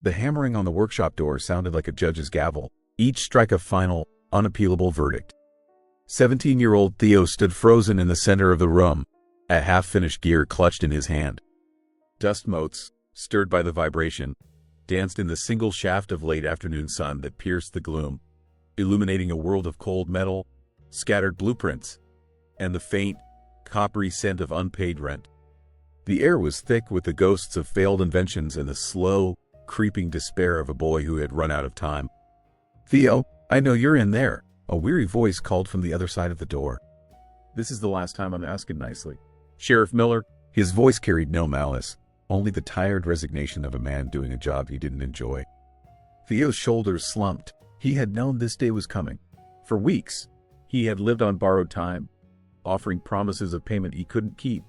The hammering on the workshop door sounded like a judge's gavel, each strike a final, unappealable verdict. 17-year-old Theo stood frozen in the center of the room, a half-finished gear clutched in his hand. Dust motes, stirred by the vibration, danced in the single shaft of late afternoon sun that pierced the gloom, illuminating a world of cold metal, scattered blueprints, and the faint, coppery scent of unpaid rent. The air was thick with the ghosts of failed inventions and the slow, creeping despair of a boy who had run out of time. "Theo, I know you're in there," a weary voice called from the other side of the door. "This is the last time I'm asking nicely. Sheriff Miller." His voice carried no malice, only the tired resignation of a man doing a job he didn't enjoy. Theo's shoulders slumped. He had known this day was coming. For weeks, he had lived on borrowed time, offering promises of payment he couldn't keep,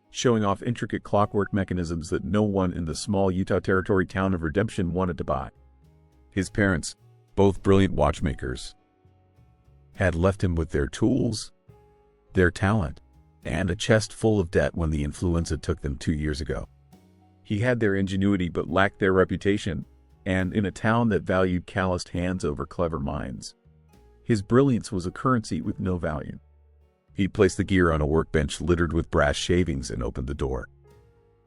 showing off intricate clockwork mechanisms that no one in the small Utah Territory town of Redemption wanted to buy. His parents, both brilliant watchmakers, had left him with their tools, their talent, and a chest full of debt when the influenza took them 2 years ago. He had their ingenuity but lacked their reputation, and in a town that valued calloused hands over clever minds, his brilliance was a currency with no value. He placed the gear on a workbench littered with brass shavings and opened the door.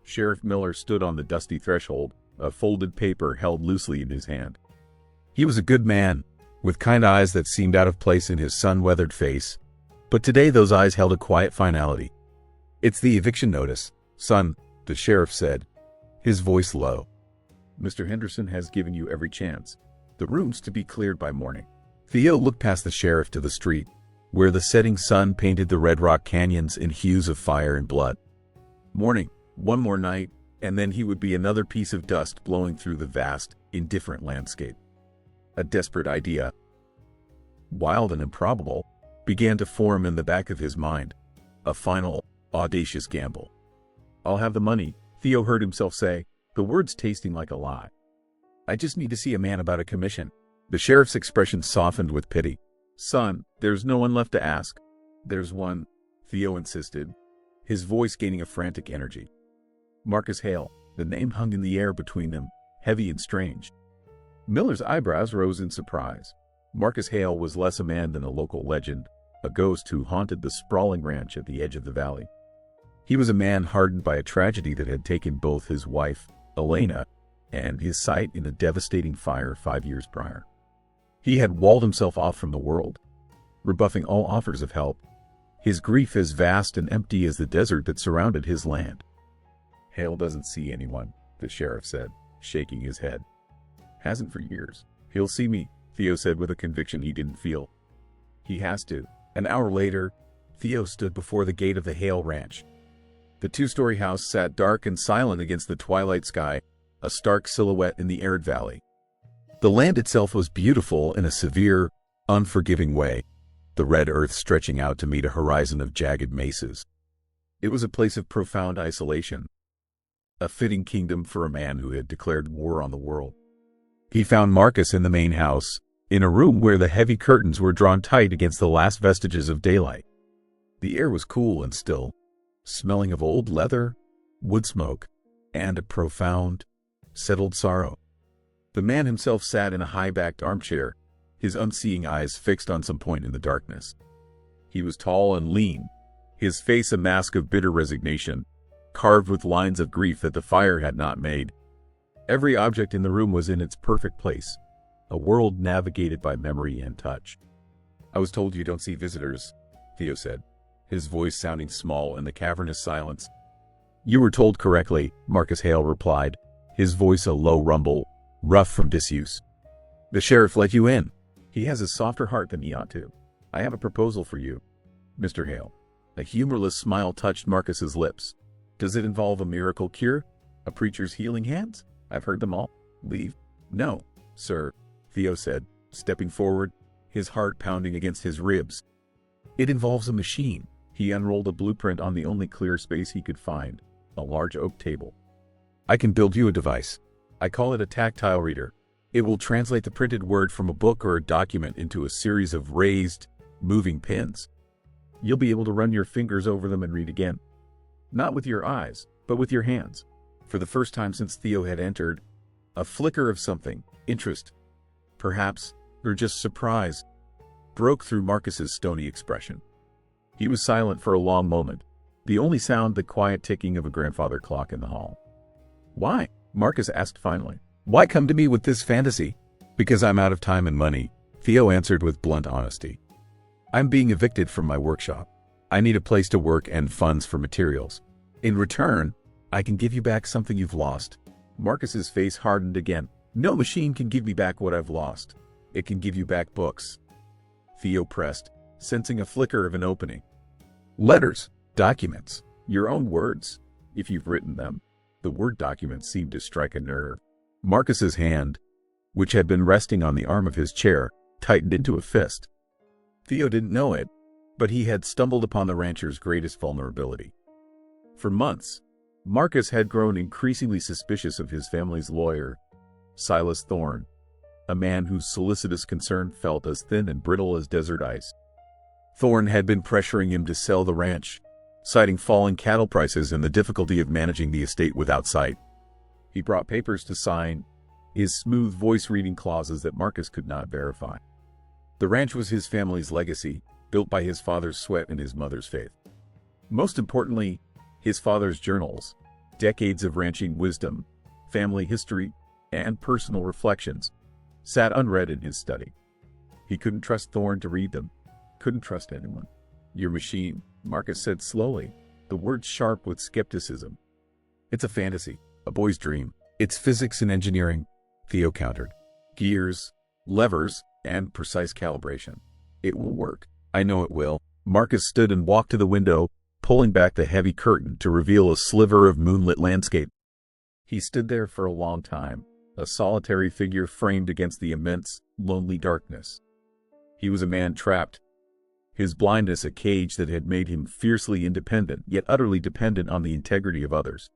Sheriff Miller stood on the dusty threshold, a folded paper held loosely in his hand. He was a good man, with kind eyes that seemed out of place in his sun-weathered face, but today those eyes held a quiet finality. "It's the eviction notice, son," the sheriff said, his voice low. "Mr. Henderson has given you every chance. The room's to be cleared by morning." Theo looked past the sheriff to the street, where the setting sun painted the red rock canyons in hues of fire and blood. Morning, one more night, and then he would be another piece of dust blowing through the vast, indifferent landscape. A desperate idea, wild and improbable, began to form in the back of his mind. A final, audacious gamble. "I'll have the money," Theo heard himself say, the words tasting like a lie. "I just need to see a man about a commission." The sheriff's expression softened with pity. "Son, there's no one left to ask." "There's one," Theo insisted, his voice gaining a frantic energy. "Marcus Hale." The name hung in the air between them, heavy and strange. Miller's eyebrows rose in surprise. Marcus Hale was less a man than a local legend, a ghost who haunted the sprawling ranch at the edge of the valley. He was a man hardened by a tragedy that had taken both his wife, Elena, and his sight in a devastating fire 5 years prior. He had walled himself off from the world, rebuffing all offers of help, his grief as vast and empty as the desert that surrounded his land. "Hale doesn't see anyone," the sheriff said, shaking his head. "Hasn't for years." "He'll see me," Theo said with a conviction he didn't feel. "He has to." An hour later, Theo stood before the gate of the Hale Ranch. The 2-story house sat dark and silent against the twilight sky, a stark silhouette in the arid valley. The land itself was beautiful in a severe, unforgiving way, the red earth stretching out to meet a horizon of jagged mesas. It was a place of profound isolation, a fitting kingdom for a man who had declared war on the world. He found Marcus in the main house, in a room where the heavy curtains were drawn tight against the last vestiges of daylight. The air was cool and still, smelling of old leather, wood smoke, and a profound, settled sorrow. The man himself sat in a high-backed armchair, his unseeing eyes fixed on some point in the darkness. He was tall and lean, his face a mask of bitter resignation, carved with lines of grief that the fire had not made. Every object in the room was in its perfect place, a world navigated by memory and touch. "I was told you don't see visitors," Theo said, his voice sounding small in the cavernous silence. "You were told correctly," Marcus Hale replied, his voice a low rumble, rough from disuse. "The sheriff let you in. He has a softer heart than he ought to. I have a proposal for you, Mr. Hale." A humorless smile touched Marcus's lips. "Does it involve a miracle cure? A preacher's healing hands? I've heard them all. Leave." "No, sir," Theo said, stepping forward, his heart pounding against his ribs. "It involves a machine." He unrolled a blueprint on the only clear space he could find, a large oak table. "I can build you a device. I call it a tactile reader. It will translate the printed word from a book or a document into a series of raised, moving pins. You'll be able to run your fingers over them and read again. Not with your eyes, but with your hands." For the first time since Theo had entered, A flicker of something, interest, perhaps, or just surprise, broke through Marcus's stony expression. He was silent for a long moment, the only sound the quiet ticking of a grandfather clock in the hall. "Why?" Marcus asked finally. "Why come to me with this fantasy?" "Because I'm out of time and money," Theo answered with blunt honesty. "I'm being evicted from my workshop. I need a place to work and funds for materials. In return, I can give you back something you've lost." Marcus's face hardened again. "No machine can give me back what I've lost. It can give you back books." Theo pressed, sensing a flicker of an opening. "Letters, documents, your own words, if you've written them." The word document seemed to strike a nerve. Marcus's hand, which had been resting on the arm of his chair, tightened into a fist. Theo didn't know it, but he had stumbled upon the rancher's greatest vulnerability. For months, Marcus had grown increasingly suspicious of his family's lawyer, Silas Thorne, a man whose solicitous concern felt as thin and brittle as desert ice. Thorne had been pressuring him to sell the ranch, citing falling cattle prices and the difficulty of managing the estate without sight. He brought papers to sign, his smooth voice reading clauses that Marcus could not verify. The ranch was his family's legacy, built by his father's sweat and his mother's faith. Most importantly, his father's journals, decades of ranching wisdom, family history, and personal reflections, sat unread in his study. He couldn't trust Thorne to read them, couldn't trust anyone. "Your machine," Marcus said slowly, the words sharp with skepticism. "It's a fantasy, a boy's dream. It's physics and engineering," Theo countered. "Gears, levers, and precise calibration. It will work. I know it will." Marcus stood and walked to the window, pulling back the heavy curtain to reveal a sliver of moonlit landscape. He stood there for a long time, a solitary figure framed against the immense, lonely darkness. He was a man trapped, his blindness a cage that had made him fiercely independent, yet utterly dependent on the integrity of others.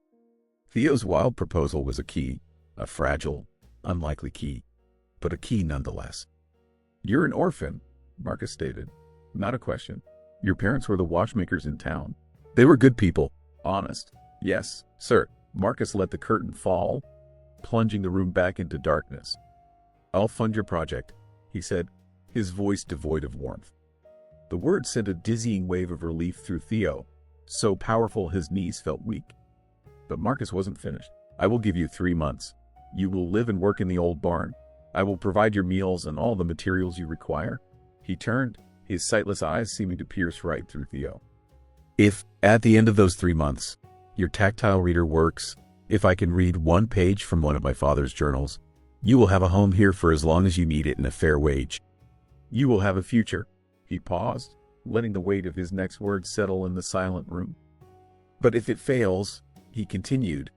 Theo's wild proposal was a key, a fragile, unlikely key, but a key nonetheless. "You're an orphan," Marcus stated. "Not a question. Your parents were the watchmakers in town. They were good people, honest." "Yes, sir." Marcus let the curtain fall, plunging the room back into darkness. "I'll fund your project," he said, his voice devoid of warmth. The word sent a dizzying wave of relief through Theo, so powerful his knees felt weak. But Marcus wasn't finished. "I will give you 3 months. You will live and work in the old barn. I will provide your meals and all the materials you require." He turned, his sightless eyes seeming to pierce right through Theo. "If, at the end of those 3 months, your tactile reader works, if I can read 1 page from one of my father's journals, you will have a home here for as long as you need it and a fair wage. You will have a future." He paused, letting the weight of his next words settle in the silent room. "But if it fails," he continued,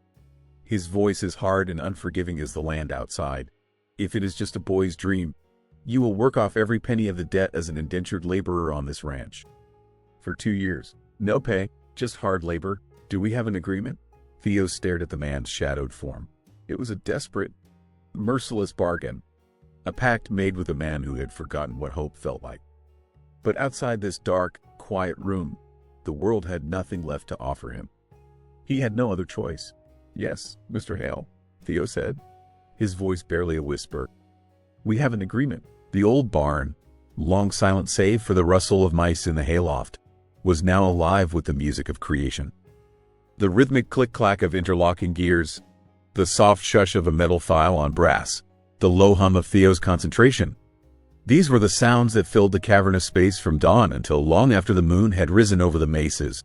his voice as hard and unforgiving as the land outside, "if it is just a boy's dream, you will work off every penny of the debt as an indentured laborer on this ranch. For 2 years. No pay, just hard labor. Do we have an agreement?" Theo stared at the man's shadowed form. It was a desperate, merciless bargain, a pact made with a man who had forgotten what hope felt like. But outside this dark, quiet room, the world had nothing left to offer him. He had no other choice. "Yes, Mr. Hale," Theo said, his voice barely a whisper. "We have an agreement." The old barn, long silent save for the rustle of mice in the hayloft, was now alive with the music of creation. The rhythmic click-clack of interlocking gears, the soft shush of a metal file on brass, the low hum of Theo's concentration. These were the sounds that filled the cavernous space from dawn until long after the moon had risen over the mesas.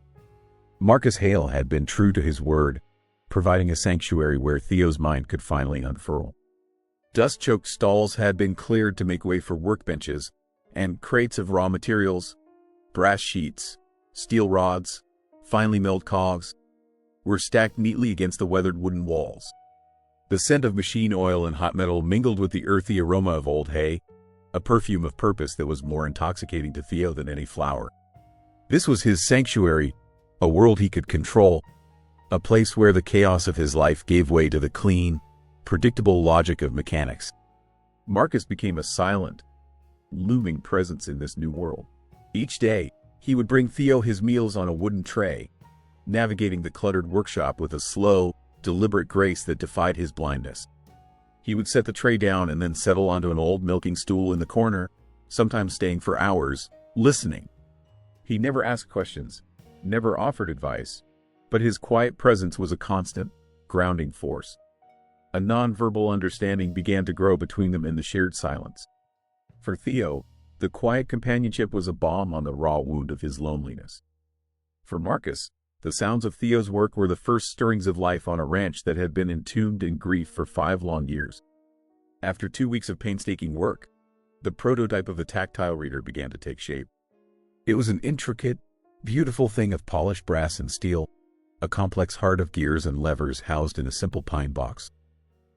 Marcus Hale had been true to his word, providing a sanctuary where Theo's mind could finally unfurl. Dust-choked stalls had been cleared to make way for workbenches, and crates of raw materials, brass sheets, steel rods, finely milled cogs, were stacked neatly against the weathered wooden walls. The scent of machine oil and hot metal mingled with the earthy aroma of old hay, a perfume of purpose that was more intoxicating to Theo than any flower. This was his sanctuary, a world he could control, a place where the chaos of his life gave way to the clean, predictable logic of mechanics. Marcus became a silent, looming presence in this new world. Each day, he would bring Theo his meals on a wooden tray, navigating the cluttered workshop with a slow, deliberate grace that defied his blindness. He would set the tray down and then settle onto an old milking stool in the corner, sometimes staying for hours, listening. He never asked questions, never offered advice, but his quiet presence was a constant, grounding force. A non-verbal understanding began to grow between them in the shared silence. For Theo, the quiet companionship was a balm on the raw wound of his loneliness. For Marcus, the sounds of Theo's work were the first stirrings of life on a ranch that had been entombed in grief for 5 long years. After 2 weeks of painstaking work, the prototype of the tactile reader began to take shape. It was an intricate, beautiful thing of polished brass and steel, a complex heart of gears and levers housed in a simple pine box.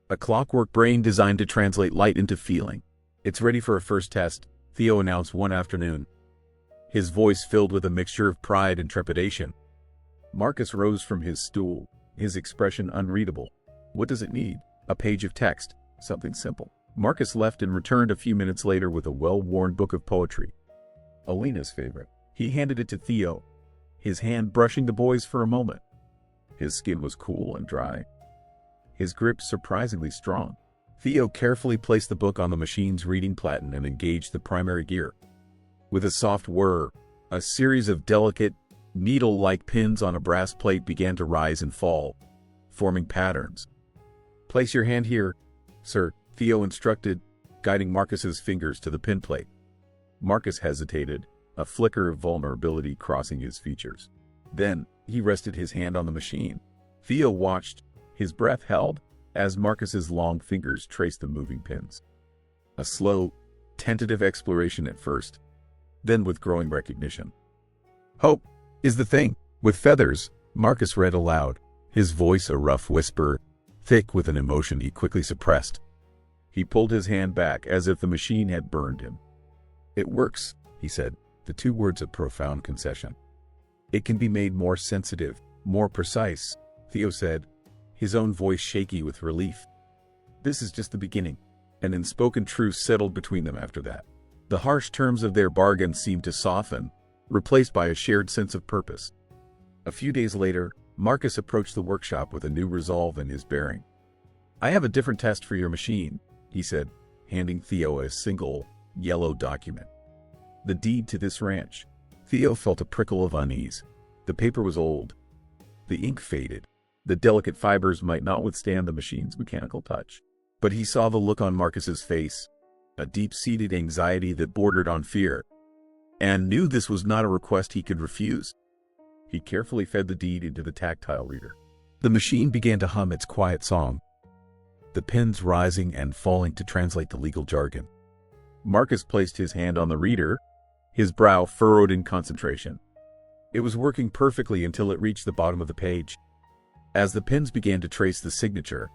A clockwork brain designed to translate light into feeling. "It's ready for a first test," Theo announced one afternoon, his voice filled with a mixture of pride and trepidation. Marcus rose from his stool, his expression unreadable. "What does it need?" "A page of text, something simple." Marcus left and returned a few minutes later with a well-worn book of poetry. Alina's favorite. He handed it to Theo, his hand brushing the boy's for a moment. His skin was cool and dry, his grip surprisingly strong. Theo carefully placed the book on the machine's reading platen and engaged the primary gear. With a soft whir, a series of delicate, needle-like pins on a brass plate began to rise and fall, forming patterns. "Place your hand here, sir," Theo instructed, guiding Marcus's fingers to the pin plate. Marcus hesitated, a flicker of vulnerability crossing his features. Then, he rested his hand on the machine. Theo watched, his breath held, as Marcus's long fingers traced the moving pins. A slow, tentative exploration at first, then with growing recognition. "Hope is the thing, with feathers," Marcus read aloud, his voice a rough whisper, thick with an emotion he quickly suppressed. He pulled his hand back as if the machine had burned him. "It works," he said, the 2 words a profound concession. "It can be made more sensitive, more precise," Theo said, his own voice shaky with relief. "This is just the beginning." An unspoken truce settled between them after that. The harsh terms of their bargain seemed to soften, replaced by a shared sense of purpose. A few days later, Marcus approached the workshop with a new resolve in his bearing. "I have a different test for your machine," he said, handing Theo a single, yellow document. "The deed to this ranch." Theo felt a prickle of unease. The paper was old. The ink faded. The delicate fibers might not withstand the machine's mechanical touch. But he saw the look on Marcus's face, a deep-seated anxiety that bordered on fear, and knew this was not a request he could refuse. He carefully fed the deed into the tactile reader. The machine began to hum its quiet song, the pins rising and falling to translate the legal jargon. Marcus placed his hand on the reader, his brow furrowed in concentration. It was working perfectly until it reached the bottom of the page. As the pins began to trace the signature,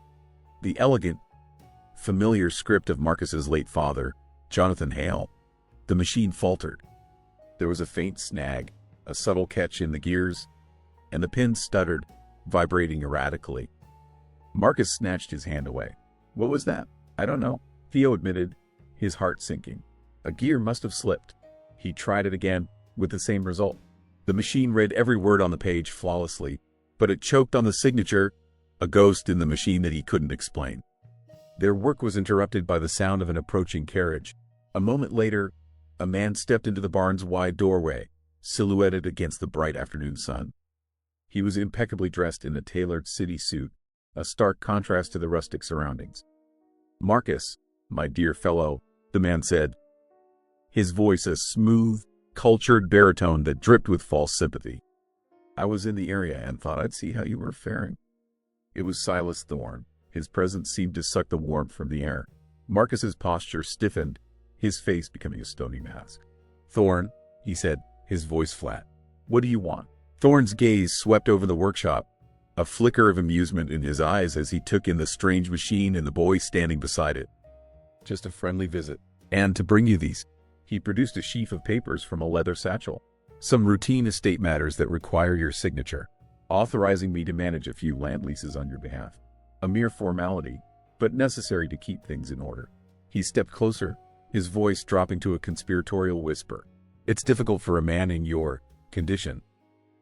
the elegant, familiar script of Marcus's late father, Jonathan Hale, the machine faltered. There was a faint snag, a subtle catch in the gears, and the pins stuttered, vibrating erratically. Marcus snatched his hand away. "What was that?" "I don't know," Theo admitted, his heart sinking. "A gear must have slipped." He tried it again, with the same result. The machine read every word on the page flawlessly, but it choked on the signature, a ghost in the machine that he couldn't explain. Their work was interrupted by the sound of an approaching carriage. A moment later, a man stepped into the barn's wide doorway, silhouetted against the bright afternoon sun. He was impeccably dressed in a tailored city suit, a stark contrast to the rustic surroundings. "Marcus, my dear fellow," the man said, his voice a smooth, cultured baritone that dripped with false sympathy. "I was in the area and thought I'd see how you were faring." It was Silas Thorne. His presence seemed to suck the warmth from the air. Marcus's posture stiffened, his face becoming a stony mask. "Thorne," he said, his voice flat. "What do you want?" Thorne's gaze swept over the workshop, a flicker of amusement in his eyes as he took in the strange machine and the boy standing beside it. "Just a friendly visit. And to bring you these." He produced a sheaf of papers from a leather satchel. "Some routine estate matters that require your signature, authorizing me to manage a few land leases on your behalf. A mere formality, but necessary to keep things in order." He stepped closer, his voice dropping to a conspiratorial whisper. "It's difficult for a man in your condition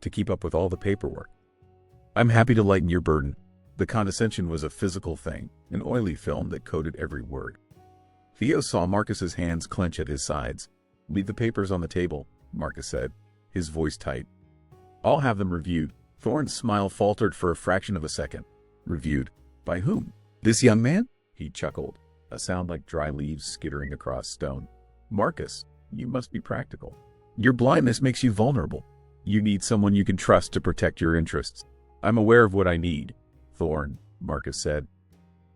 to keep up with all the paperwork. I'm happy to lighten your burden." The condescension was a physical thing, an oily film that coated every word. Theo saw Marcus's hands clench at his sides. "Leave the papers on the table," Marcus said, his voice tight. "I'll have them reviewed." Thorne's smile faltered for a fraction of a second. "Reviewed? By whom? This young man?" He chuckled, a sound like dry leaves skittering across stone. "Marcus, you must be practical. Your blindness makes you vulnerable. You need someone you can trust to protect your interests." "I'm aware of what I need, Thorne," Marcus said,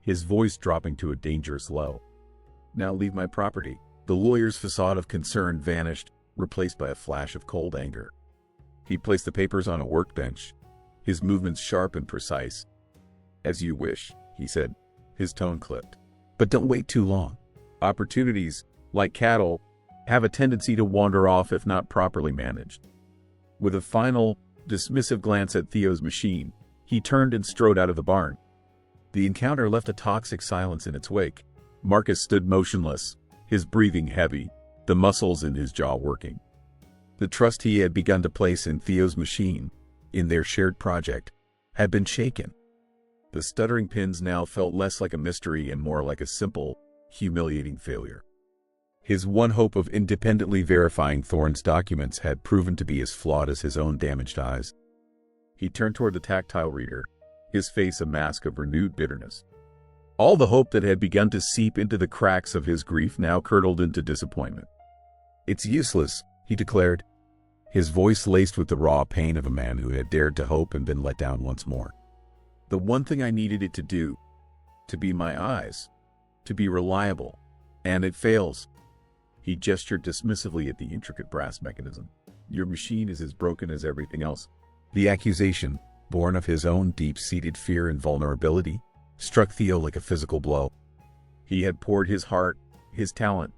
his voice dropping to a dangerous low. "Now leave my property." The lawyer's facade of concern vanished, replaced by a flash of cold anger. He placed the papers on a workbench, his movements sharp and precise. "As you wish," he said, his tone clipped. "But don't wait too long. Opportunities, like cattle, have a tendency to wander off if not properly managed." With a final, dismissive glance at Theo's machine, he turned and strode out of the barn. The encounter left a toxic silence in its wake. Marcus stood motionless, his breathing heavy, the muscles in his jaw working. The trust he had begun to place in Theo's machine, in their shared project, had been shaken. The stuttering pins now felt less like a mystery and more like a simple, humiliating failure. His one hope of independently verifying Thorne's documents had proven to be as flawed as his own damaged eyes. He turned toward the tactile reader, his face a mask of renewed bitterness. All the hope that had begun to seep into the cracks of his grief now curdled into disappointment. "It's useless," he declared, his voice laced with the raw pain of a man who had dared to hope and been let down once more. "The one thing I needed it to do, to be my eyes, to be reliable, and it fails." He gestured dismissively at the intricate brass mechanism. "Your machine is as broken as everything else." The accusation, born of his own deep-seated fear and vulnerability, struck Theo like a physical blow. He had poured his heart, his talent,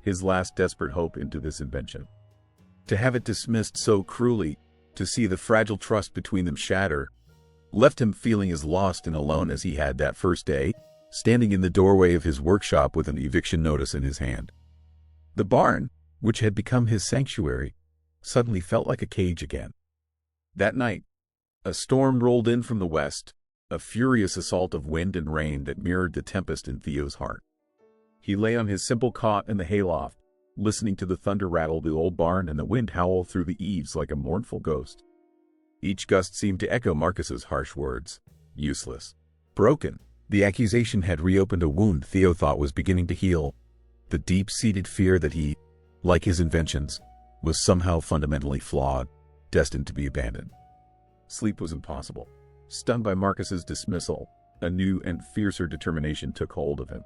his last desperate hope into this invention. To have it dismissed so cruelly, to see the fragile trust between them shatter, left him feeling as lost and alone as he had that first day, standing in the doorway of his workshop with an eviction notice in his hand. The barn, which had become his sanctuary, suddenly felt like a cage again. That night, a storm rolled in from the west, a furious assault of wind and rain that mirrored the tempest in Theo's heart. He lay on his simple cot in the hayloft, listening to the thunder rattle the old barn and the wind howl through the eaves like a mournful ghost. Each gust seemed to echo Marcus's harsh words. Useless. Broken. The accusation had reopened a wound Theo thought was beginning to heal. The deep-seated fear that he, like his inventions, was somehow fundamentally flawed, destined to be abandoned. Sleep was impossible. Stunned by Marcus's dismissal, a new and fiercer determination took hold of him.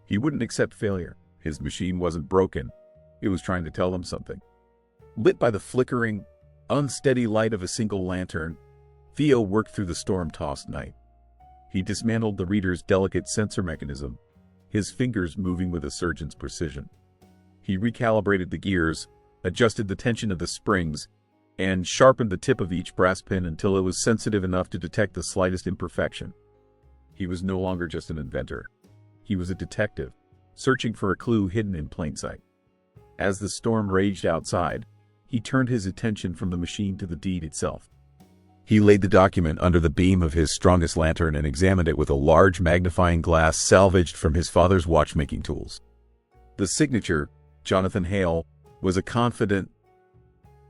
He wouldn't accept failure. His machine wasn't broken. It was trying to tell him something. Lit by the flickering, unsteady light of a single lantern, Theo worked through the storm-tossed night. He dismantled the reader's delicate sensor mechanism, his fingers moving with a surgeon's precision. He recalibrated the gears, adjusted the tension of the springs, and sharpened the tip of each brass pin until it was sensitive enough to detect the slightest imperfection. He was no longer just an inventor. He was a detective, searching for a clue hidden in plain sight. As the storm raged outside, he turned his attention from the machine to the deed itself. He laid the document under the beam of his strongest lantern and examined it with a large magnifying glass salvaged from his father's watchmaking tools. The signature, Jonathan Hale, was a confident,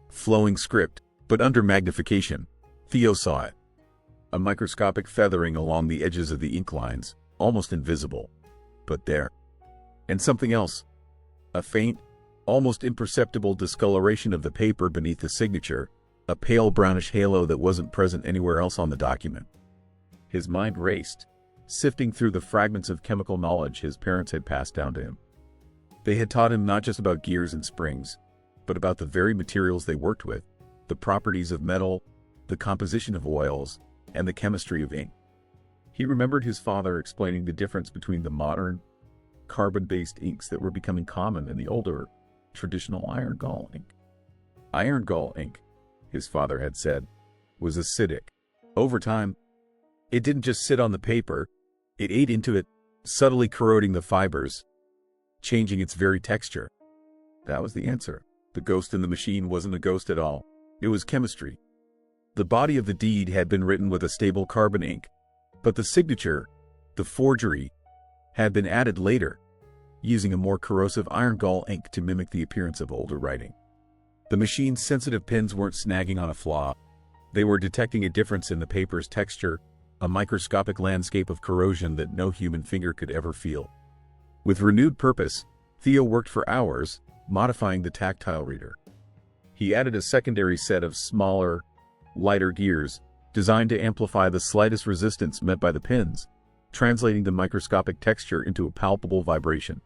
flowing script, but under magnification, Theo saw it. A microscopic feathering along the edges of the ink lines, almost invisible, but there. And something else. A faint, almost imperceptible discoloration of the paper beneath the signature, a pale brownish halo that wasn't present anywhere else on the document. His mind raced, sifting through the fragments of chemical knowledge his parents had passed down to him. They had taught him not just about gears and springs, but about the very materials they worked with, the properties of metal, the composition of oils, and the chemistry of ink. He remembered his father explaining the difference between the modern, carbon-based inks that were becoming common and the older, traditional iron gall ink. Iron gall ink, his father had said, was acidic. Over time, it didn't just sit on the paper, it ate into it, subtly corroding the fibers, changing its very texture. That was the answer. The ghost in the machine wasn't a ghost at all. It was chemistry. The body of the deed had been written with a stable carbon ink, But the signature, the forgery, had been added later, using a more corrosive iron gall ink to mimic the appearance of older writing. The machine's sensitive pins weren't snagging on a flaw. They were detecting a difference in the paper's texture, a microscopic landscape of corrosion that no human finger could ever feel. With renewed purpose, Theo worked for hours, modifying the tactile reader. He added a secondary set of smaller, lighter gears, designed to amplify the slightest resistance met by the pins, translating the microscopic texture into a palpable vibration.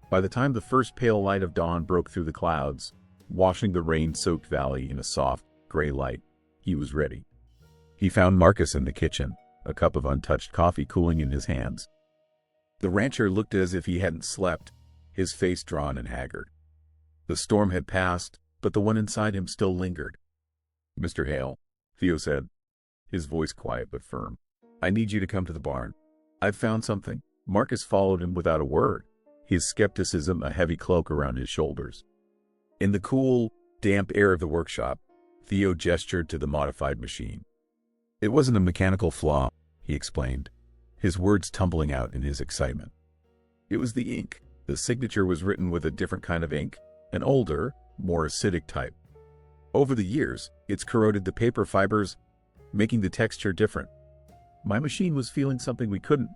By the time the first pale light of dawn broke through the clouds, washing the rain-soaked valley in a soft, gray light, he was ready. He found Marcus in the kitchen, a cup of untouched coffee cooling in his hands. The rancher looked as if he hadn't slept, his face drawn and haggard. The storm had passed, but the one inside him still lingered. "Mr. Hale," Theo said, his voice quiet but firm, "I need you to come to the barn. I've found something." Marcus followed him without a word, his skepticism a heavy cloak around his shoulders. In the cool, damp air of the workshop, Theo gestured to the modified machine. "It wasn't a mechanical flaw," he explained, his words tumbling out in his excitement. "It was the ink. The signature was written with a different kind of ink, an older, more acidic type. Over the years, it's corroded the paper fibers, making the texture different. My machine was feeling something we couldn't."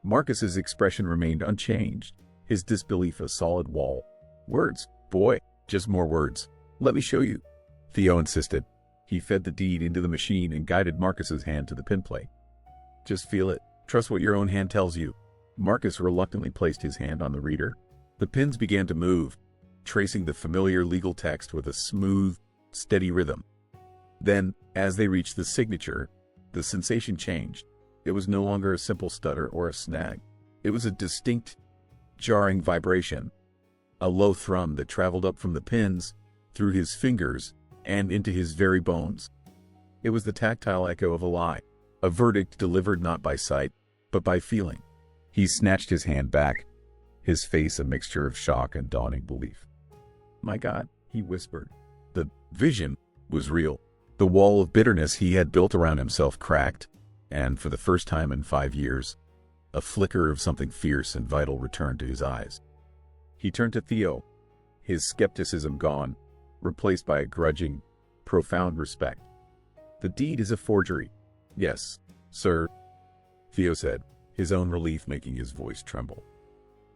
Marcus's expression remained unchanged, his disbelief a solid wall. "Words, boy, just more words. Let me show you," Theo insisted. He fed the deed into the machine and guided Marcus's hand to the pin plate. "Just feel it. Trust what your own hand tells you." Marcus reluctantly placed his hand on the reader. The pins began to move, tracing the familiar legal text with a smooth, steady rhythm. Then, as they reached the signature, the sensation changed. It was no longer a simple stutter or a snag. It was a distinct, jarring vibration, a low thrum that traveled up from the pins, through his fingers, and into his very bones. It was the tactile echo of a lie, a verdict delivered not by sight, but by feeling. He snatched his hand back, his face a mixture of shock and dawning belief. "My God," he whispered. The vision was real. The wall of bitterness he had built around himself cracked, and for the first time in 5 years, a flicker of something fierce and vital returned to his eyes. He turned to Theo, his skepticism gone, replaced by a grudging, profound respect. "The deed is a forgery." "Yes, sir," Theo said, his own relief making his voice tremble.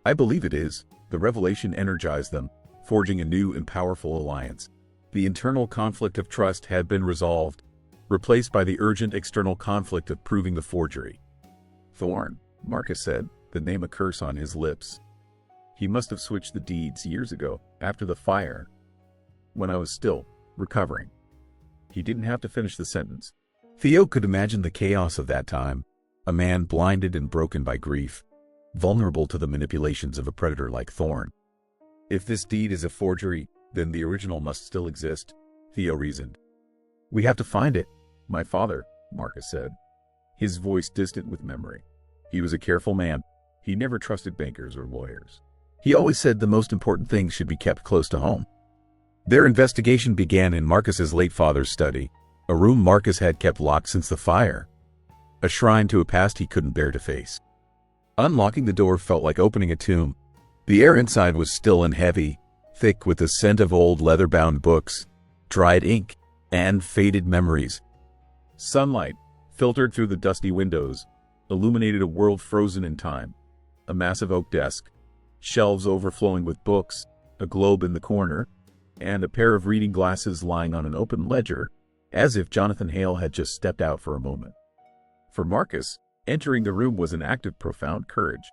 "I believe it is." The revelation energized them, forging a new and powerful alliance. The internal conflict of trust had been resolved, replaced by the urgent external conflict of proving the forgery. "Thorn," Marcus said, the name a curse on his lips. "He must have switched the deeds years ago, after the fire, when I was still recovering." He didn't have to finish the sentence. Theo could imagine the chaos of that time, a man blinded and broken by grief, vulnerable to the manipulations of a predator like Thorn. "If this deed is a forgery, then the original must still exist," Theo reasoned. "We have to find it." "My father," Marcus said, his voice distant with memory. "He was a careful man. He never trusted bankers or lawyers. He always said the most important things should be kept close to home." Their investigation began in Marcus's late father's study, a room Marcus had kept locked since the fire, a shrine to a past he couldn't bear to face. Unlocking the door felt like opening a tomb. The air inside was still and heavy, thick with the scent of old leather-bound books, dried ink, and faded memories. Sunlight, filtered through the dusty windows, illuminated a world frozen in time. A massive oak desk, shelves overflowing with books, a globe in the corner, and a pair of reading glasses lying on an open ledger, as if Jonathan Hale had just stepped out for a moment. For Marcus, entering the room was an act of profound courage.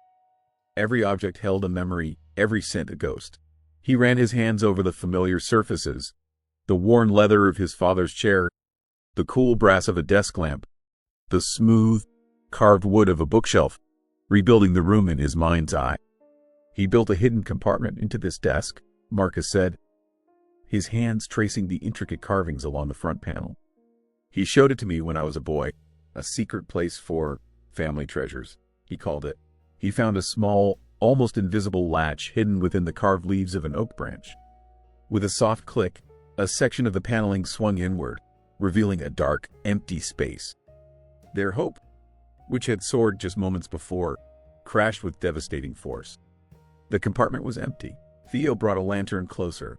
Every object held a memory, every scent a ghost. He ran his hands over the familiar surfaces, the worn leather of his father's chair, the cool brass of a desk lamp, the smooth, carved wood of a bookshelf, rebuilding the room in his mind's eye. "He built a hidden compartment into this desk," Marcus said, his hands tracing the intricate carvings along the front panel. "He showed it to me when I was a boy, a secret place for family treasures," he called it. He found a small, almost invisible latch hidden within the carved leaves of an oak branch. With a soft click, a section of the paneling swung inward, revealing a dark, empty space. "Their hope," which had soared just moments before, crashed with devastating force. The compartment was empty. Theo brought a lantern closer,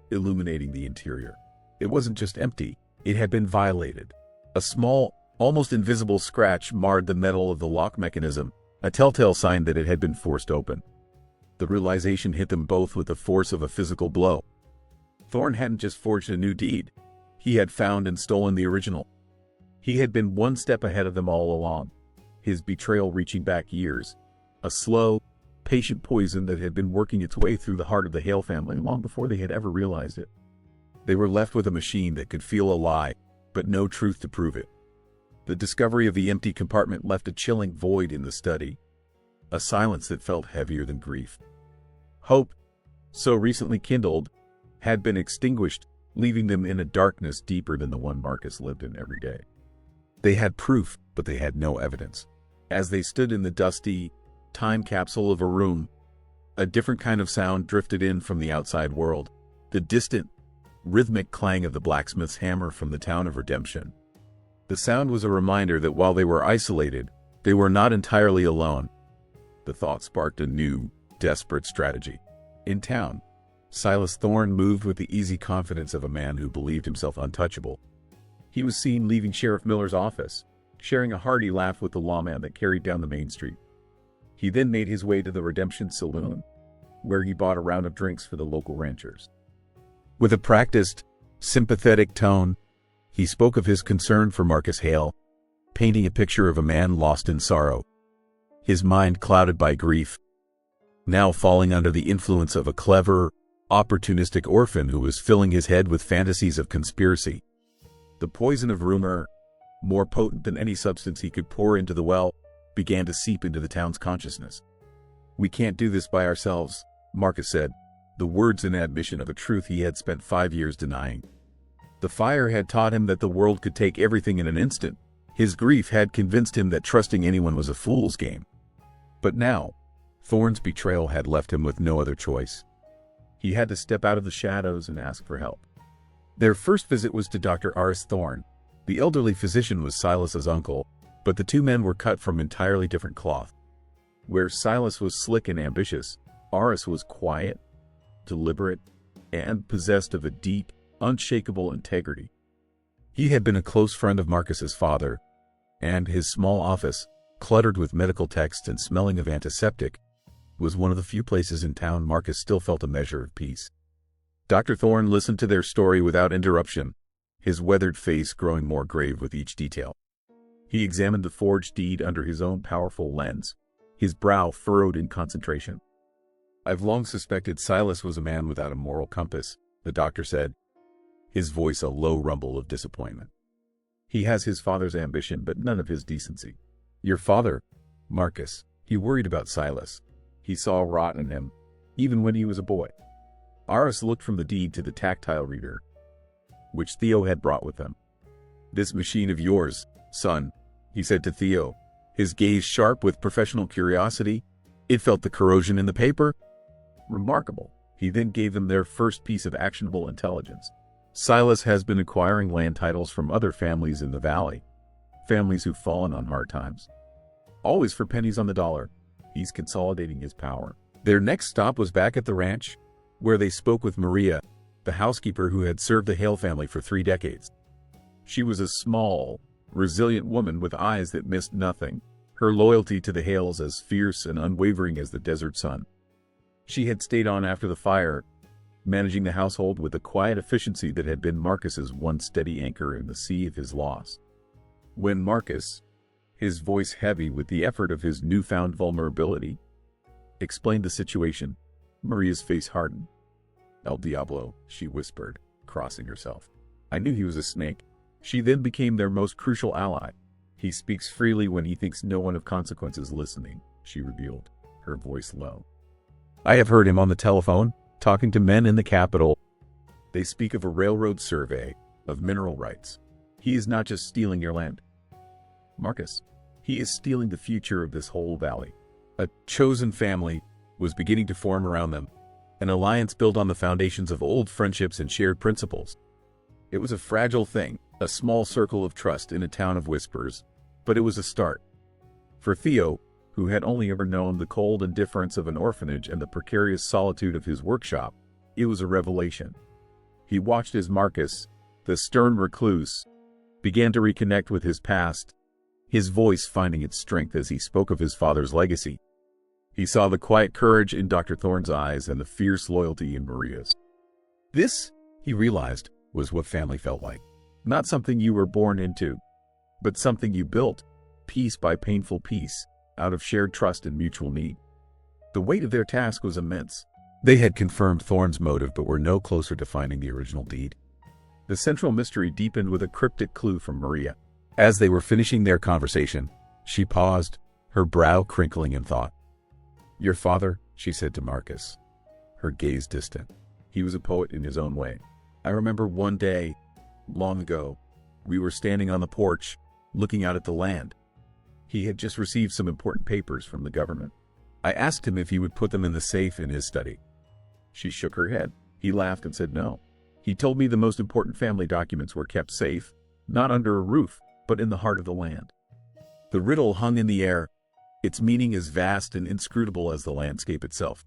illuminating the interior. It wasn't just empty, it had been violated. A small, almost invisible scratch marred the metal of the lock mechanism, a telltale sign that it had been forced open. The realization hit them both with the force of a physical blow. Thorn hadn't just forged a new deed. He had found and stolen the original. He had been one step ahead of them all along, his betrayal reaching back years. A slow, patient poison that had been working its way through the heart of the Hale family long before they had ever realized it. They were left with a machine that could feel a lie, but no truth to prove it. The discovery of the empty compartment left a chilling void in the study, a silence that felt heavier than grief. Hope, so recently kindled, had been extinguished, leaving them in a darkness deeper than the one Marcus lived in every day. They had proof, but they had no evidence. As they stood in the dusty time capsule of a room, a different kind of sound drifted in from the outside world, the distant, rhythmic clang of the blacksmith's hammer from the town of Redemption. The sound was a reminder that while they were isolated, they were not entirely alone. The thought sparked a new, desperate strategy. In town, Silas Thorne moved with the easy confidence of a man who believed himself untouchable. He was seen leaving Sheriff Miller's office, sharing a hearty laugh with the lawman that carried down the main street. He then made his way to the Redemption Saloon, where he bought a round of drinks for the local ranchers. With a practiced, sympathetic tone, he spoke of his concern for Marcus Hale, painting a picture of a man lost in sorrow, his mind clouded by grief, now falling under the influence of a clever, opportunistic orphan who was filling his head with fantasies of conspiracy. The poison of rumor, more potent than any substance he could pour into the well, began to seep into the town's consciousness. "We can't do this by ourselves," Marcus said, the words an admission of a truth he had spent 5 years denying. The fire had taught him that the world could take everything in an instant. His grief had convinced him that trusting anyone was a fool's game. But now, Thorne's betrayal had left him with no other choice. He had to step out of the shadows and ask for help. Their first visit was to Dr. Aris Thorne. The elderly physician was Silas's uncle, but the two men were cut from entirely different cloth. Where Silas was slick and ambitious, Aris was quiet, deliberate, and possessed of a deep, unshakable integrity. He had been a close friend of Marcus's father, and his small office, cluttered with medical texts and smelling of antiseptic, was one of the few places in town Marcus still felt a measure of peace. Dr. Thorne listened to their story without interruption, his weathered face growing more grave with each detail. He examined the forged deed under his own powerful lens, his brow furrowed in concentration. "I've long suspected Silas was a man without a moral compass," the doctor said, his voice a low rumble of disappointment. "He has his father's ambition, but none of his decency. Your father, Marcus, he worried about Silas. He saw rot in him, even when he was a boy." Aris looked from the deed to the tactile reader, which Theo had brought with them. "This machine of yours, son," he said to Theo, his gaze sharp with professional curiosity. "It felt the corrosion in the paper?" "Remarkable." He then gave them their first piece of actionable intelligence. "Silas has been acquiring land titles from other families in the valley, families who've fallen on hard times. Always for pennies on the dollar. He's consolidating his power." Their next stop was back at the ranch, where they spoke with Maria, the housekeeper who had served the Hale family for 3 decades. She was a small, resilient woman with eyes that missed nothing, her loyalty to the Hales as fierce and unwavering as the desert sun. She had stayed on after the fire, managing the household with the quiet efficiency that had been Marcus's one steady anchor in the sea of his loss. When Marcus, his voice heavy with the effort of his newfound vulnerability, explained the situation, Maria's face hardened. "El Diablo," she whispered, crossing herself. "I knew he was a snake." She then became their most crucial ally. "He speaks freely when he thinks no one of consequence is listening," she revealed, her voice low. "I have heard him on the telephone, talking to men in the capital. They speak of a railroad survey, of mineral rights. He is not just stealing your land, Marcus. He is stealing the future of this whole valley." A chosen family was beginning to form around them, an alliance built on the foundations of old friendships and shared principles. It was a fragile thing, a small circle of trust in a town of whispers, but it was a start. For Theo, who had only ever known the cold indifference of an orphanage and the precarious solitude of his workshop, it was a revelation. He watched as Marcus, the stern recluse, began to reconnect with his past, his voice finding its strength as he spoke of his father's legacy. He saw the quiet courage in Dr. Thorne's eyes and the fierce loyalty in Maria's. This, he realized, was what family felt like. Not something you were born into, but something you built, piece by painful piece, out of shared trust and mutual need. The weight of their task was immense. They had confirmed Thorne's motive but were no closer to finding the original deed. The central mystery deepened with a cryptic clue from Maria. As they were finishing their conversation, she paused, her brow crinkling in thought. "Your father," she said to Marcus, her gaze distant. He was a poet in his own way. "I remember one day, long ago, we were standing on the porch, looking out at the land. He had just received some important papers from the government. I asked him if he would put them in the safe in his study. She shook her head. He laughed and said no. He told me the most important family documents were kept safe, not under a roof, but in the heart of the land." The riddle hung in the air, its meaning as vast and inscrutable as the landscape itself.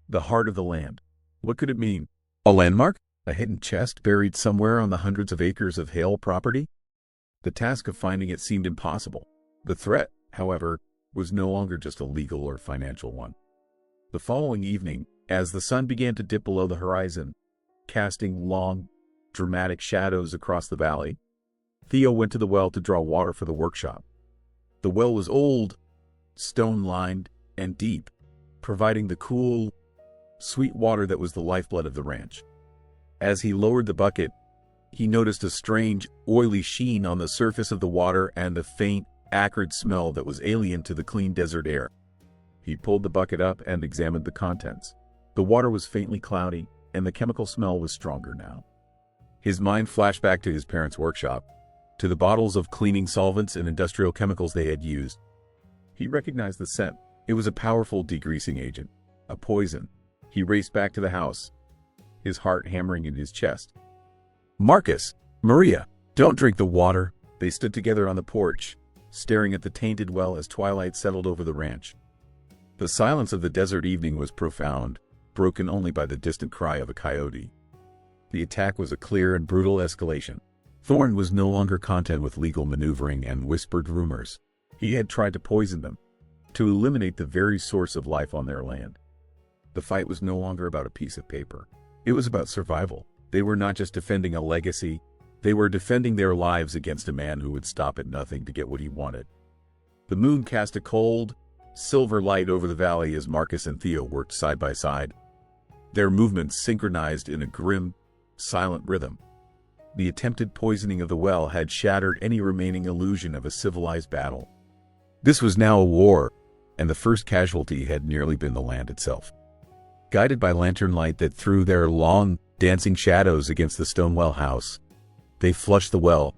The heart of the land. What could it mean? A landmark? A hidden chest buried somewhere on the hundreds of acres of Hale property? The task of finding it seemed impossible. The threat, however, was no longer just a legal or financial one. The following evening, as the sun began to dip below the horizon, casting long, dramatic shadows across the valley, Theo went to the well to draw water for the workshop. The well was old, stone-lined, and deep, providing the cool, sweet water that was the lifeblood of the ranch. As he lowered the bucket, he noticed a strange, oily sheen on the surface of the water and a faint, acrid smell that was alien to the clean desert air. He pulled the bucket up and examined the contents. The water was faintly cloudy, and the chemical smell was stronger now. His mind flashed back to his parents' workshop, to the bottles of cleaning solvents and industrial chemicals they had used. He recognized the scent. It was a powerful degreasing agent, a poison. He raced back to the house, his heart hammering in his chest. "Marcus! Maria! Don't drink the water!" They stood together on the porch, staring at the tainted well as twilight settled over the ranch. The silence of the desert evening was profound, broken only by the distant cry of a coyote. The attack was a clear and brutal escalation. Thorne was no longer content with legal maneuvering and whispered rumors. He had tried to poison them, to eliminate the very source of life on their land. The fight was no longer about a piece of paper. It was about survival. They were not just defending a legacy, they were defending their lives against a man who would stop at nothing to get what he wanted. The moon cast a cold, silver light over the valley as Marcus and Theo worked side by side, their movements synchronized in a grim, silent rhythm. The attempted poisoning of the well had shattered any remaining illusion of a civilized battle. This was now a war, and the first casualty had nearly been the land itself. Guided by lantern light that threw their long, dancing shadows against the stone well house, they flushed the well,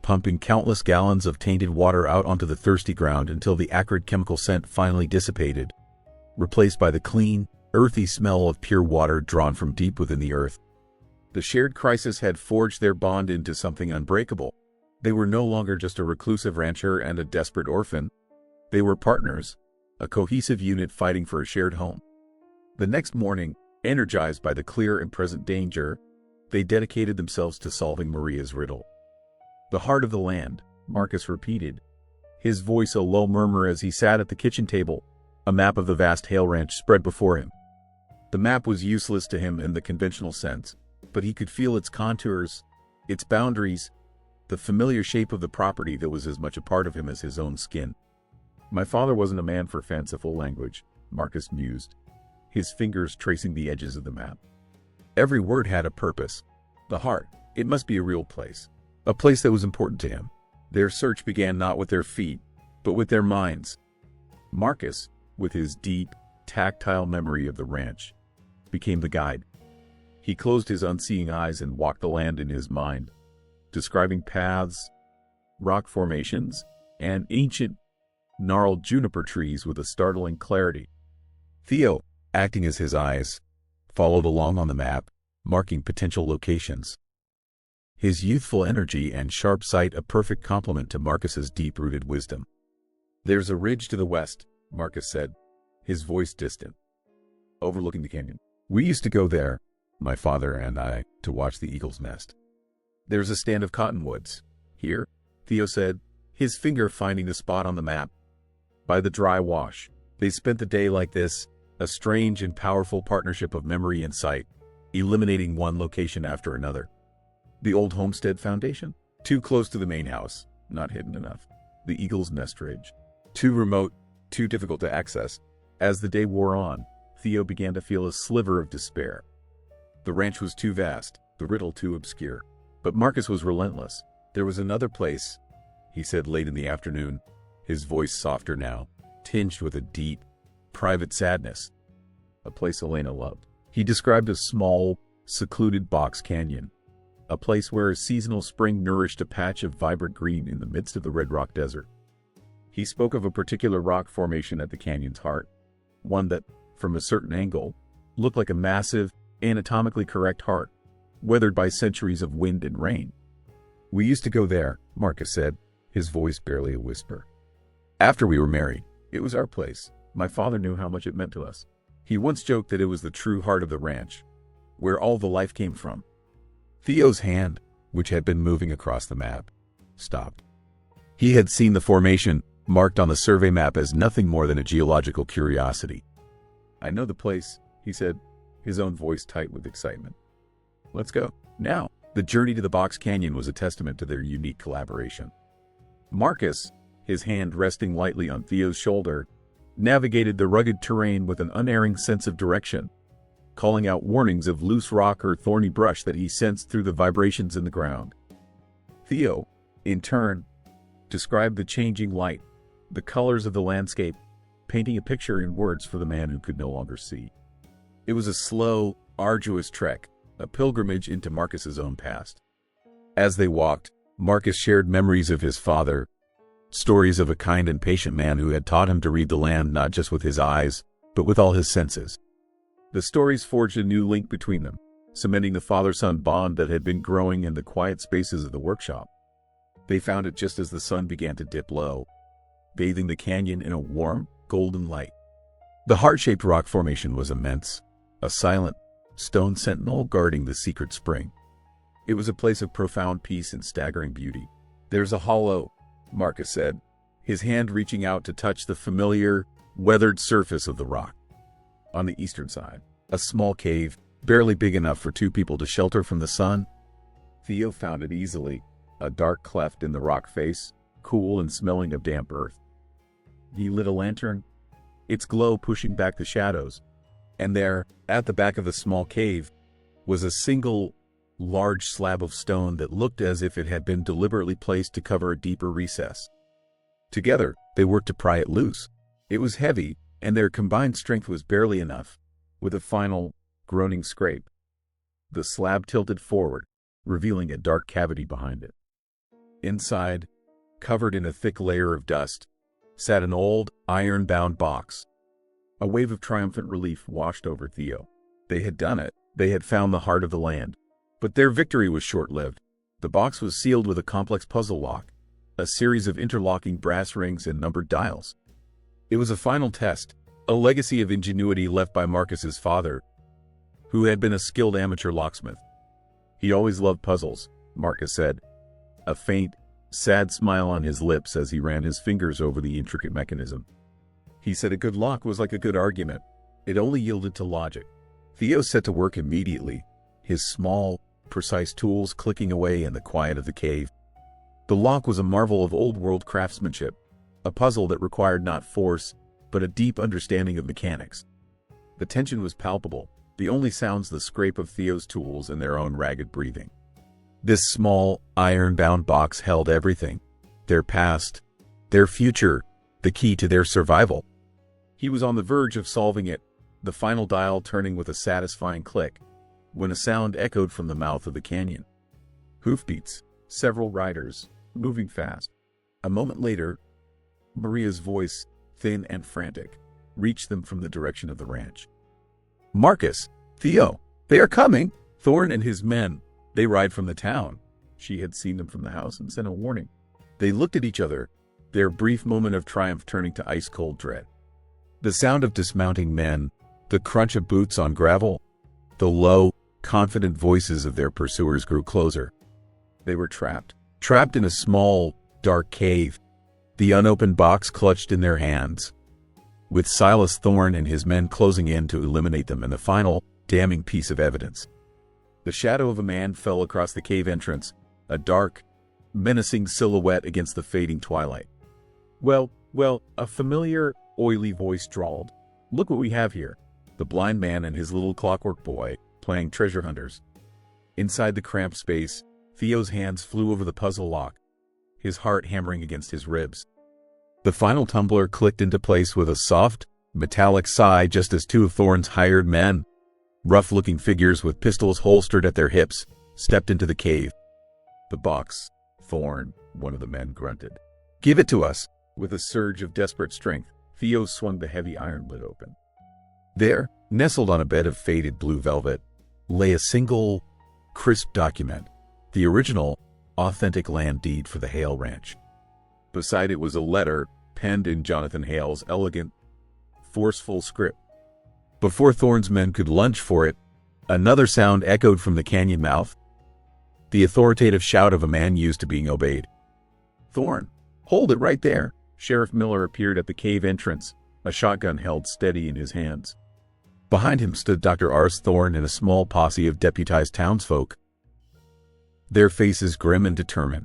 pumping countless gallons of tainted water out onto the thirsty ground until the acrid chemical scent finally dissipated, replaced by the clean, earthy smell of pure water drawn from deep within the earth. The shared crisis had forged their bond into something unbreakable. They were no longer just a reclusive rancher and a desperate orphan. They were partners, a cohesive unit fighting for a shared home. The next morning, energized by the clear and present danger, they dedicated themselves to solving Maria's riddle. "The heart of the land," Marcus repeated, his voice a low murmur as he sat at the kitchen table, a map of the vast Hale ranch spread before him. The map was useless to him in the conventional sense, but he could feel its contours, its boundaries, the familiar shape of the property that was as much a part of him as his own skin. "My father wasn't a man for fanciful language," Marcus mused, his fingers tracing the edges of the map. Every word had a purpose. The heart, it must be a real place, a place that was important to him. Their search began not with their feet, but with their minds. Marcus, with his deep, tactile memory of the ranch, became the guide. He closed his unseeing eyes and walked the land in his mind, describing paths, rock formations, and ancient, gnarled juniper trees with a startling clarity. Theo, acting as his eyes, followed along on the map, marking potential locations. His youthful energy and sharp sight a perfect complement to Marcus's deep-rooted wisdom. There's a ridge to the west, Marcus said, his voice distant, overlooking the canyon. We used to go there, my father and I, to watch the eagles nest. There's a stand of cottonwoods. Here, Theo said, his finger finding the spot on the map. By the dry wash. They spent the day like this, a strange and powerful partnership of memory and sight, eliminating one location after another. The old homestead foundation? Too close to the main house, not hidden enough. The eagle's nest ridge. Too remote, too difficult to access. As the day wore on, Theo began to feel a sliver of despair. The ranch was too vast, the riddle too obscure. But Marcus was relentless. There was another place, he said late in the afternoon, his voice softer now, tinged with a deep, private sadness. A place Elena loved. He described a small, secluded box canyon, a place where a seasonal spring nourished a patch of vibrant green in the midst of the Red Rock Desert. He spoke of a particular rock formation at the canyon's heart, one that, from a certain angle, looked like a massive, anatomically correct heart, weathered by centuries of wind and rain. We used to go there, Marcus said, his voice barely a whisper. After we were married, it was our place. My father knew how much it meant to us. He once joked that it was the true heart of the ranch, where all the life came from. Theo's hand, which had been moving across the map, stopped. He had seen the formation, marked on the survey map as nothing more than a geological curiosity. I know the place, he said, his own voice tight with excitement. Let's go. Now, the journey to the Box Canyon was a testament to their unique collaboration. Marcus, his hand resting lightly on Theo's shoulder, navigated the rugged terrain with an unerring sense of direction, calling out warnings of loose rock or thorny brush that he sensed through the vibrations in the ground. Theo, in turn, described the changing light, the colors of the landscape, painting a picture in words for the man who could no longer see. It was a slow, arduous trek, a pilgrimage into Marcus's own past. As they walked, Marcus shared memories of his father, stories of a kind and patient man who had taught him to read the land not just with his eyes, but with all his senses. The stories forged a new link between them, cementing the father-son bond that had been growing in the quiet spaces of the workshop. They found it just as the sun began to dip low, bathing the canyon in a warm, golden light. The heart-shaped rock formation was immense, a silent, stone sentinel guarding the secret spring. It was a place of profound peace and staggering beauty. There's a hollow, Marcus said, his hand reaching out to touch the familiar, weathered surface of the rock. On the eastern side, a small cave, barely big enough for two people to shelter from the sun. Theo found it easily, a dark cleft in the rock face, cool and smelling of damp earth. He lit a lantern, its glow pushing back the shadows, and there, at the back of the small cave, was a single, large slab of stone that looked as if it had been deliberately placed to cover a deeper recess. Together, they worked to pry it loose. It was heavy, and their combined strength was barely enough. With a final, groaning scrape, the slab tilted forward, revealing a dark cavity behind it. Inside, covered in a thick layer of dust, sat an old, iron-bound box. A wave of triumphant relief washed over Theo. They had done it. They had found the heart of the land. But their victory was short-lived. The box was sealed with a complex puzzle lock, a series of interlocking brass rings and numbered dials. It was a final test, a legacy of ingenuity left by Marcus's father, who had been a skilled amateur locksmith. He always loved puzzles, Marcus said, a faint, sad smile on his lips as he ran his fingers over the intricate mechanism. He said a good lock was like a good argument. It only yielded to logic. Theo set to work immediately, his small, precise tools clicking away in the quiet of the cave. The lock was a marvel of old-world craftsmanship, a puzzle that required not force, but a deep understanding of mechanics. The tension was palpable, the only sounds the scrape of Theo's tools and their own ragged breathing. This small, iron-bound box held everything. Their past, their future, the key to their survival. He was on the verge of solving it, the final dial turning with a satisfying click, when a sound echoed from the mouth of the canyon. Hoofbeats, several riders, moving fast. A moment later, Maria's voice, thin and frantic, reached them from the direction of the ranch. Marcus, Theo, they are coming! Thorne and his men, they ride from the town. She had seen them from the house and sent a warning. They looked at each other, their brief moment of triumph turning to ice-cold dread. The sound of dismounting men, the crunch of boots on gravel, the low, confident voices of their pursuers grew closer. They were trapped in a small, dark cave, the unopened box clutched in their hands, with Silas Thorne and his men closing in to eliminate them and the final, damning piece of evidence. The shadow of a man fell across the cave entrance, a dark, menacing silhouette against the fading twilight. Well, a familiar, oily voice drawled. "Look what we have here." The blind man and his little clockwork boy, playing treasure hunters. Inside the cramped space, Theo's hands flew over the puzzle lock, his heart hammering against his ribs. The final tumbler clicked into place with a soft, metallic sigh just as two of Thorne's hired men, rough-looking figures with pistols holstered at their hips, stepped into the cave. "The box, Thorne," one of the men grunted. "Give it to us." With a surge of desperate strength, Theo swung the heavy iron lid open. There, nestled on a bed of faded blue velvet, lay a single, crisp document, the original, authentic land deed for the Hale Ranch. Beside it was a letter penned in Jonathan Hale's elegant, forceful script. Before Thorne's men could lunge for it, another sound echoed from the canyon mouth, the authoritative shout of a man used to being obeyed. "Thorne, hold it right there." Sheriff Miller appeared at the cave entrance, a shotgun held steady in his hands. Behind him stood Dr. Ars Thorne and a small posse of deputized townsfolk, their faces grim and determined.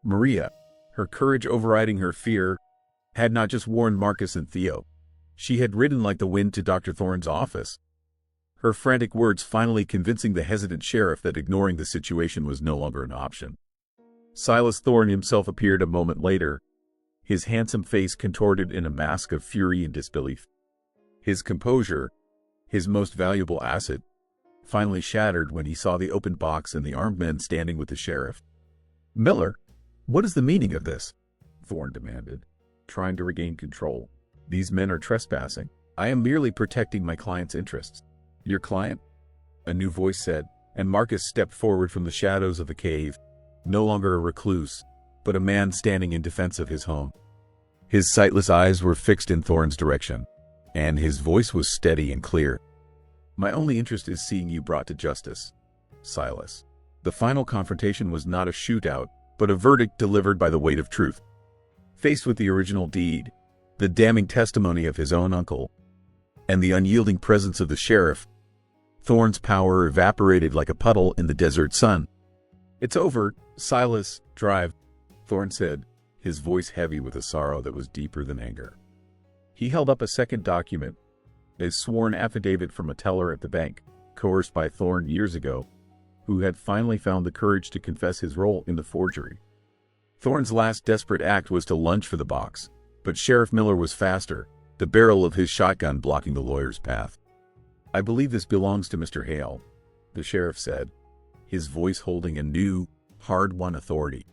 Maria, her courage overriding her fear, had not just warned Marcus and Theo. She had ridden like the wind to Dr. Thorne's office, her frantic words finally convincing the hesitant sheriff that ignoring the situation was no longer an option. Silas Thorne himself appeared a moment later, his handsome face contorted in a mask of fury and disbelief. His composure, his most valuable asset, finally shattered when he saw the open box and the armed men standing with the sheriff. "Miller, what is the meaning of this?" Thorne demanded, trying to regain control. "These men are trespassing. I am merely protecting my client's interests." "Your client?" a new voice said, and Marcus stepped forward from the shadows of the cave, no longer a recluse, but a man standing in defense of his home. His sightless eyes were fixed in Thorne's direction, and his voice was steady and clear. "My only interest is seeing you brought to justice, Silas." The final confrontation was not a shootout, but a verdict delivered by the weight of truth. Faced with the original deed, the damning testimony of his own uncle, and the unyielding presence of the sheriff, Thorne's power evaporated like a puddle in the desert sun. "It's over, Silas, drive," Thorne said, his voice heavy with a sorrow that was deeper than anger. He held up a second document, a sworn affidavit from a teller at the bank, coerced by Thorne years ago, who had finally found the courage to confess his role in the forgery. Thorne's last desperate act was to lunge for the box, but Sheriff Miller was faster, the barrel of his shotgun blocking the lawyer's path. "I believe this belongs to Mr. Hale," the sheriff said, his voice holding a new, hard-won authority.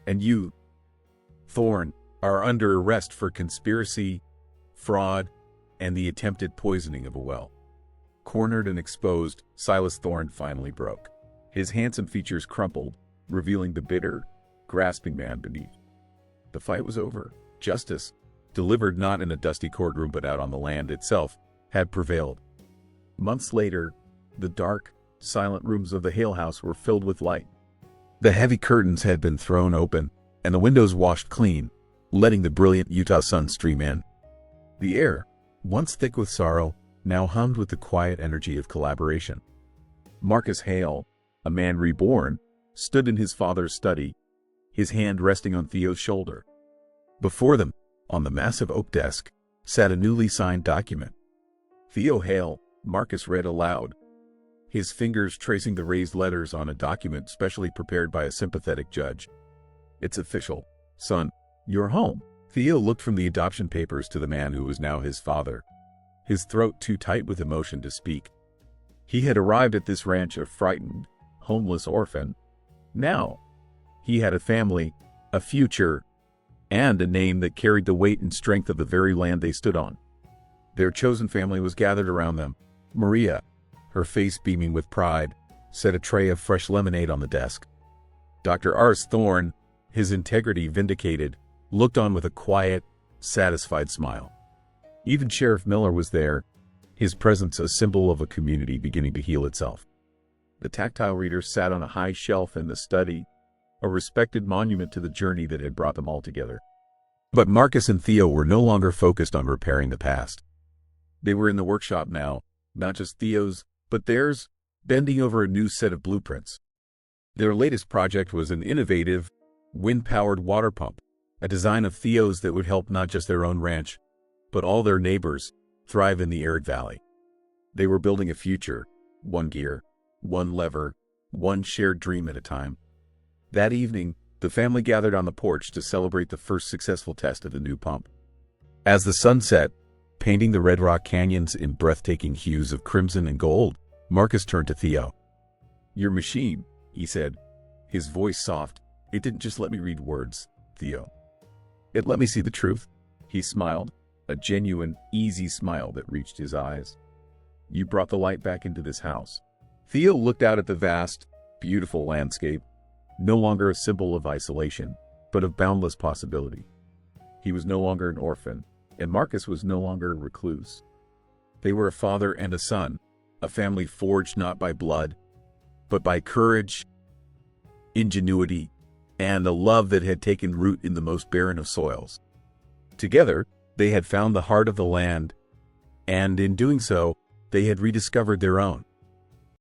"And you, Thorne, are under arrest for conspiracy, fraud, and the attempted poisoning of a well." Cornered and exposed, Silas Thorne finally broke. His handsome features crumpled, revealing the bitter, grasping man beneath. The fight was over. Justice, delivered not in a dusty courtroom but out on the land itself, had prevailed. Months later, the dark, silent rooms of the Hale house were filled with light. The heavy curtains had been thrown open, and the windows washed clean, letting the brilliant Utah sun stream in. The air, once thick with sorrow, now hummed with the quiet energy of collaboration. Marcus Hale, a man reborn, stood in his father's study, his hand resting on Theo's shoulder. Before them, on the massive oak desk, sat a newly signed document. "Theo Hale," Marcus read aloud, his fingers tracing the raised letters on a document specially prepared by a sympathetic judge. "It's official, son. You're home." Theo looked from the adoption papers to the man who was now his father, his throat too tight with emotion to speak. He had arrived at this ranch a frightened, homeless orphan. Now, he had a family, a future, and a name that carried the weight and strength of the very land they stood on. Their chosen family was gathered around them. Maria, her face beaming with pride, set a tray of fresh lemonade on the desk. Dr. Ars Thorne, his integrity vindicated, looked on with a quiet, satisfied smile. Even Sheriff Miller was there, his presence a symbol of a community beginning to heal itself. The tactile reader sat on a high shelf in the study, a respected monument to the journey that had brought them all together. But Marcus and Theo were no longer focused on repairing the past. They were in the workshop now, not just Theo's, but theirs, bending over a new set of blueprints. Their latest project was an innovative, wind-powered water pump, a design of Theo's that would help not just their own ranch, but all their neighbors thrive in the arid valley. They were building a future, one gear, one lever, one shared dream at a time. That evening, the family gathered on the porch to celebrate the first successful test of the new pump. As the sun set, painting the Red Rock canyons in breathtaking hues of crimson and gold, Marcus turned to Theo. "Your machine," he said, his voice soft. "It didn't just let me read words, Theo. It let me see the truth." He smiled, a genuine, easy smile that reached his eyes. "You brought the light back into this house." Theo looked out at the vast, beautiful landscape, no longer a symbol of isolation, but of boundless possibility. He was no longer an orphan, and Marcus was no longer a recluse. They were a father and a son, a family forged not by blood, but by courage, ingenuity, and a love that had taken root in the most barren of soils. Together, they had found the heart of the land, and in doing so, they had rediscovered their own.